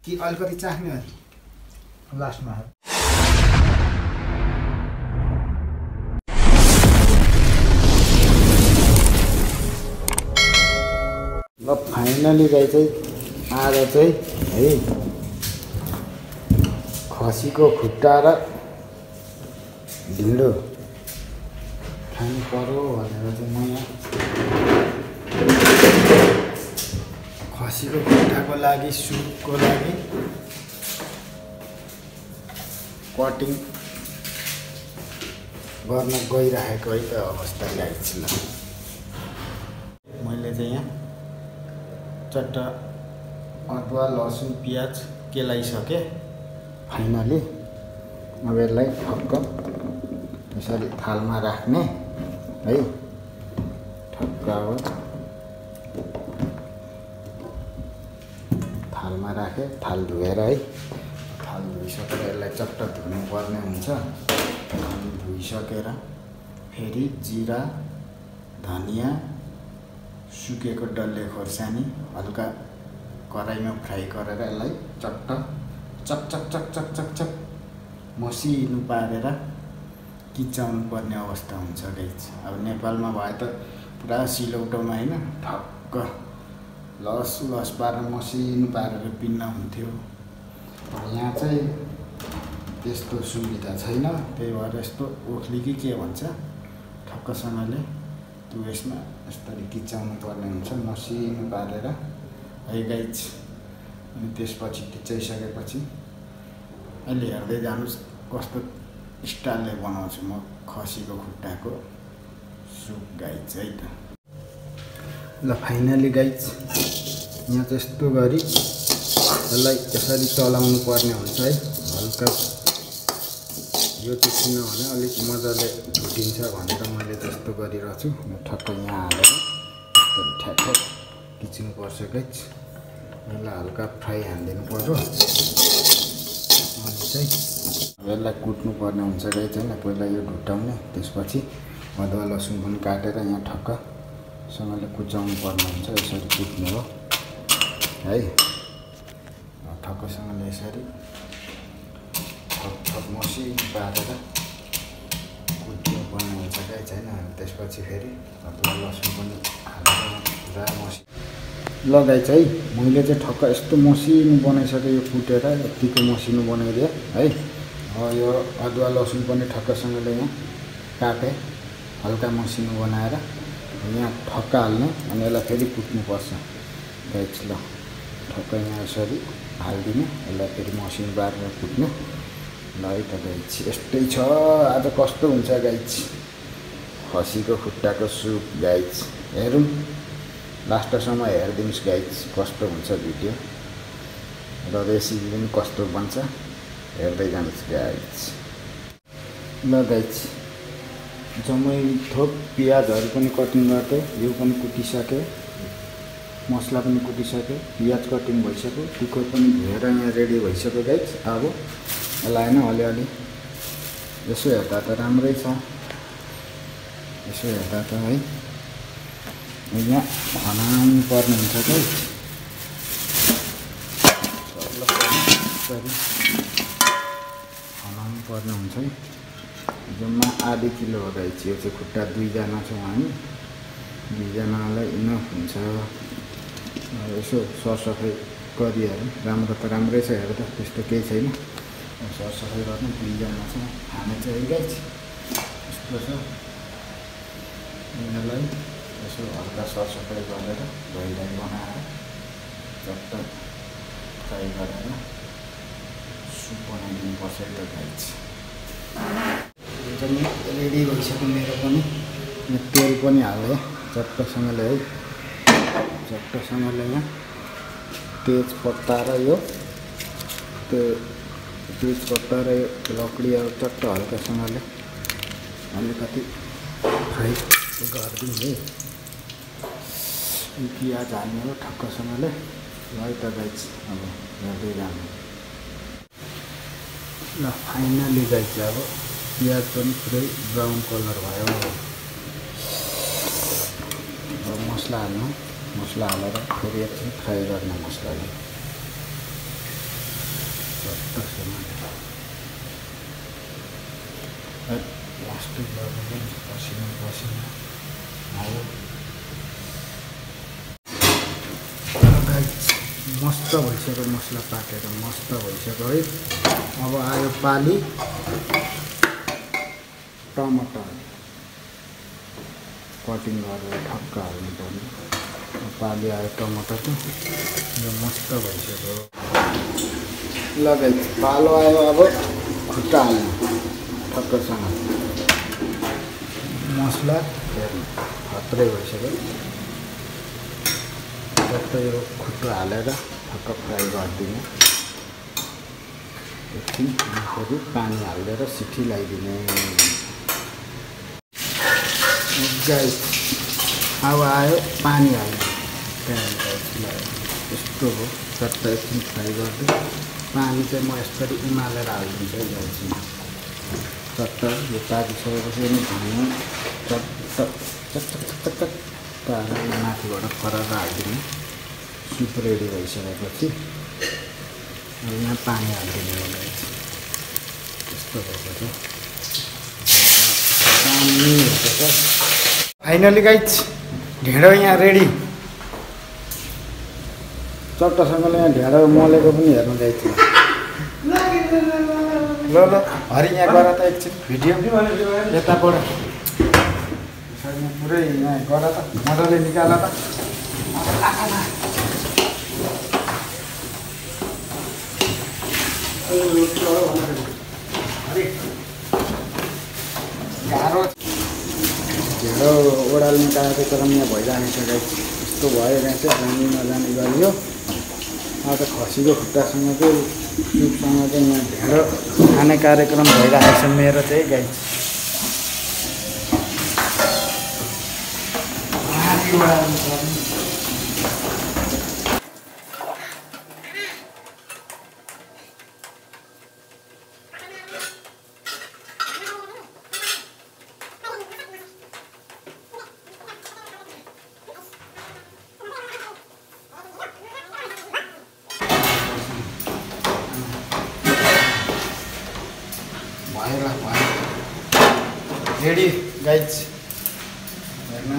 कि अलिकति चाख्ने हो लास्टमा ल फाइनली गाई चाहिँ आज चाहिँ है खसीको खुट्टा र ढिँडो खानु पर्यो भनेर चाहिँ म यहाँ खसीको खुट्टाको लागि सुपको लागि कटिङ गर्न गइरहेको है त अवस्था गाइस ल मैले चाहिँ यहाँ चट्ट अदुवा लसुन प्याज केलाइसके फाइनली अब यसलाई ठक्क यसरी थालमा राख्ने है ठक्क अब थालमा राखे थाल धोएर है थाल धोइसकेर यसलाई चट्ट धुनुपर्ने हुन्छ धोइसकेर फेरि जिरा धनिया सुकेको डल्ले खोर्सानी हल्का कराईमा फ्राई गरेर यसलाई चट्ट चक चक चक चक चक चक मसिनो पारेर किचाउनु पर्ने अवस्था हुन्छ गाइस। अब नेपालमा भए त पुरा सिलौटोमा हैन ठक्क लस पारेर मसिनो पारेर पिन्न हुन्थ्यो। यहाँ चाहिँ त्यस्तो सुविधा छैन, त्यही भएर यस्तो ओखली कि के भन्छ ठक्कसँगले त्यो यसमा यसरी किचाउनु पर्ने हुन्छ मसिनो पारेर है गाइस। अनि त्यसपछि किचाइसकेपछि अहिले हेर्दै जानुस् कस्तो स्टाइलले बनाउँछु म खसीको खुट्टाको सुप गाइस है त। ल फाइनली गाइस यहाँ त्यस्तो गरी यसलाई यसरी चलाउनु पर्ने हुन्छ है। हल्का यो चाहिँ किनभने अलिक मजाले भुटिन्छ भनेर मैले त्यस्तो गरिरहेको छु। ठक्क यहाँ हालेर ठ्याक्क किच्नुपर्छ गाइस। यसलाई हल्का फ्राई हालिदिनु पर्यो। अनि चाहिँ यसलाई कुट्नु पर्ने हुन्छ गाइस हैन। पहिला यो ढुट्टाउने, त्यसपछि अदुवा लसुन पनि काटेर यहाँ ठक्कसँगले कुचाउनु पर्ने हुन्छ। यसरी कुट्नु हो है, ठक्कसँगले यसरी ठक मसिनो पारेर कुट्नु पर्ने हुन्छ गाइस हैन। अनि त्यसपछि फेरि अदुवा लसुन पनि हालेर पुरा मसिनो ल गाइस है। मैले चाहिँ ठक्क यस्तो मसिनो बनाइसकेँ, यो कुटेर यतिको मसिनो बनाइदिएँ है। यो अदुवा लसुन पनि ठक्कसँगले यहाँ काटेँ हल्का मसिनो बनाएर यहाँ ठक्क हाल्ने अनि यसलाई फेरि कुट्नुपर्छ गाइस। ल ठक्क यहाँ यसरी हालिदिने, यसलाई फेरि मसिनो पारेर कुट्ने। ल है त गाइस यस्तै छ आज कस्तो हुन्छ गाइस खसीको खुट्टाको सुप गाइस। हेरौँ लास्टसम्म हेरिदिनुहोस् गाइस कस्तो हुन्छ भिडियो र रेसिपी पनि कस्तो बन्छ हेर्दै जानुहोस् गाइस। ल गाइस जम्मै थोक प्याजहरू पनि कटिङ गर्दै यो पनि कुटिसकेँ, मसला पनि कुटिसकेँ, प्याज कटिङ भइसक्यो, कुकर पनि धोएर यहाँ रेडी भइसक्यो गाइस। अब यसलाई होइन अलिअलि यसो हेर्दा त राम्रै छ, यसो हेर्दा त है यहाँ खनाउनु पर्ने हुन्छ गाइस। खनाउनु पर्ने हुन्छ है। जम्मा आधी किलो हो गाइस। यो चाहिँ खुट्टा दुईजना छौँ हामी, दुईजनालाई इनफ हुन्छ। यसो सरसफाइ गरिहाल्नु, राम्रो त राम्रै छ हेर्दा, त्यस्तो केही छैन। सरसफाइ गर्नु दुईजना छौँ खाने चाहिँ है गाइस। यस्तो छ यिनीहरूलाई यसो हल्का सरसफाइ गरेर धोइधाइ बनाएर चट्ट फ्राई गरेर सुप बनाइदिनुपर्छ है त गाइस। एकदमै रेडी भइसक्यो मेरो पनि। तेल पनि हालेँ चट्टसँगले है, चट्टसँगले यहाँ तेजपत्ता र यो तेजपत्ता र यो लकडीहरू चट्ट हल्कासँगले अलिकति फ्राई गरिदिउँ है। प्याज हाल्ने हो ठक्कसँगले। ल है त गाइस अब हेर्दै जानु। ल फाइनली गाइस अब प्याज पनि पुरै ब्राउन कलर भयो। अब मसला हाल्नु, मसला हालेर फेरि एकछिन फ्राई गर्ने मसलाले। यस्तै गर्नु पनि पसिना पसिना आयो। मस्त भइसक्यो, मसला पाकेर मस्त भइसक्यो है। अब आयो पाली टमाटर कटिङ गरेर ठक्क हाल्नुपर्ने। पाली आयो टमाटर यो मस्त भइसक्यो। ल गाइस पालो आयो, अब खुट्टा हाल्नु ठक्कसँग। मसला हेर्नु खत्रै भइसक्यो। जस्तो यो खुट्टा हालेर ठक्क फ्राई गरिदिने। एकछिन फेरि पानी हालेर सिटी लगाइदिने। गाइस अब आयो पानी हाल्नु। यस्तो हो, चट्ट एकछिन फ्राई गरिदिउँ। पानी चाहिँ म यसरी उमालेर हालिदिन्छु है गाइसमा। चट्ट यो पाकिसकेपछि धनिया चट्ट चट्ट पारेर माथिबाट फराएर हालिदिने। सुप रेडी भइसकेपछि अब यहाँ पानी हालिदिने हो गाइस। यस्तो भएपछि पानी हुन्छ। फाइनली गाइस ढेँडो यहाँ रेडी। चट्टसँगले यहाँ ढेँडो मोलेको पनि हेर्नु गाइस। ल हरि यहाँ गर त एकछिन भिडियो यताबाट पुरै यहाँ गर त, मजाले निकाल त। गाह्रो ढेँडो ओडाल्ने कार्यक्रम यहाँ भइरहेको छ गाइस। यस्तो भयो यहाँ चाहिँ जानी नजानी गरियो। अब त खसीको खुट्टासँग चाहिँ सुपसँग चाहिँ यहाँ ढेँडो खाने कार्यक्रम भइरहेको छ मेरो चाहिँ गाइस। रेडी गाइस हेर्न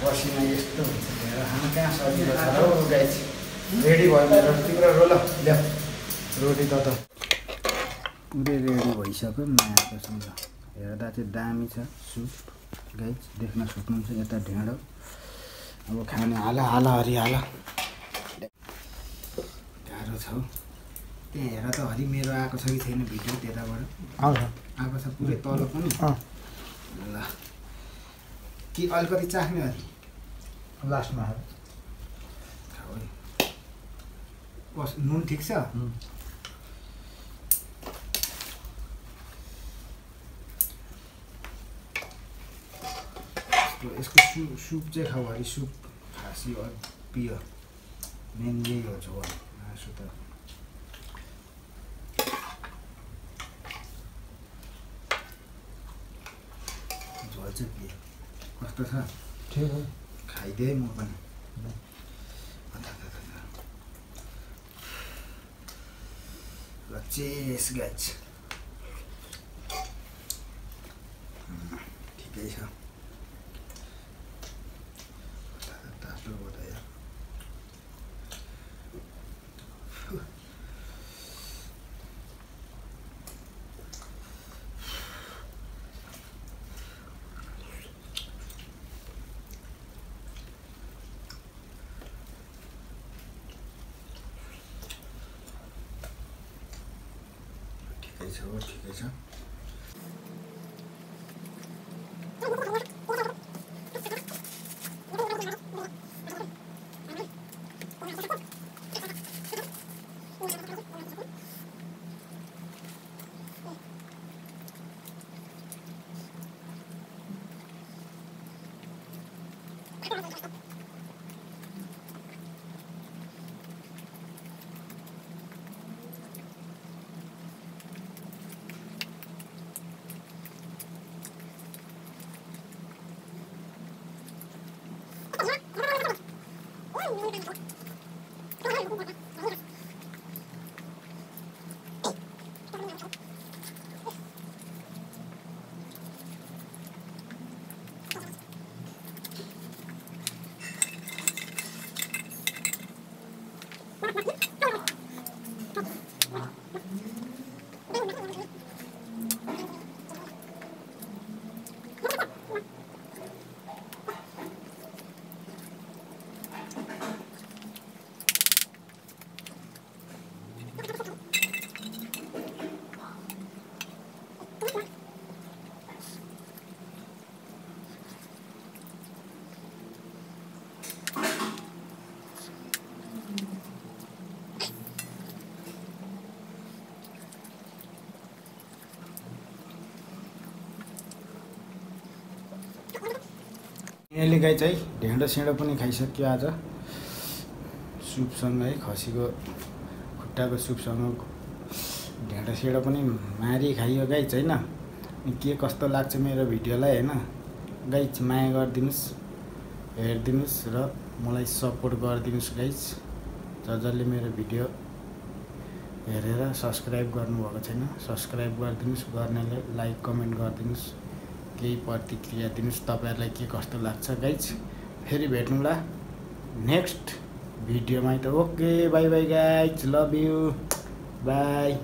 पसिना यस्तो हुन्छ। ढेँडो खानु कहाँ सजिलो छ हो गाइस। रेडी भयो मेरो तिम्रो रोल ल्या रोटी त पुरै रेडी भइसक्यो। नयाँ कसम हेर्दा चाहिँ दामी छ सुप गाइस। देख्न सक्नुहुन्छ यता ढेँडो। अब खाने हाला हाला हरि हाला। गाह्रो छ हौ। त्यहाँ हेर त हरि मेरो आएको छ कि छैन भिडियो त्यताबाट। आएको छ पुरै तल पनि। ल कि अलिकति चाख्ने हरि लास्टमा बस। नुन ठिक छ। यसको सुप चाहिँ खाऊ हरि। सुप खासी पियो मेन यही हो। झोल मासु त झोल चाहिँ पियो। कस्तो छ? ठिक हो। खाइदिएँ म पनि। ल चेस गाइस ठिकै छ। तातो बतायो। ठिकै छ। अहिले गाई चाहिँ ढेँडो सेँडो पनि खाइसक्यो आज सुपसँग है, खसीको खुट्टाको सुपसँग ढेँडो सेँडो पनि मारी खाइयो गाइज होइन। के कस्तो लाग्छ मेरो भिडियोलाई होइन गाइज, माया गरिदिनुहोस्, हेरिदिनुहोस् र मलाई सपोर्ट गरिदिनुहोस् गाइज। जसले मेरो भिडियो हेरेर सब्सक्राइब गर्नुभएको छैन सब्सक्राइब गरिदिनुहोस्, गर्नेले लाइक कमेन्ट गरिदिनुहोस्, केही प्रतिक्रिया दिनुहोस् तपाईँहरूलाई के कस्तो लाग्छ गाइज। फेरि भेटौँला नेक्स्ट भिडियोमा त। Okay by by guys, love you, by.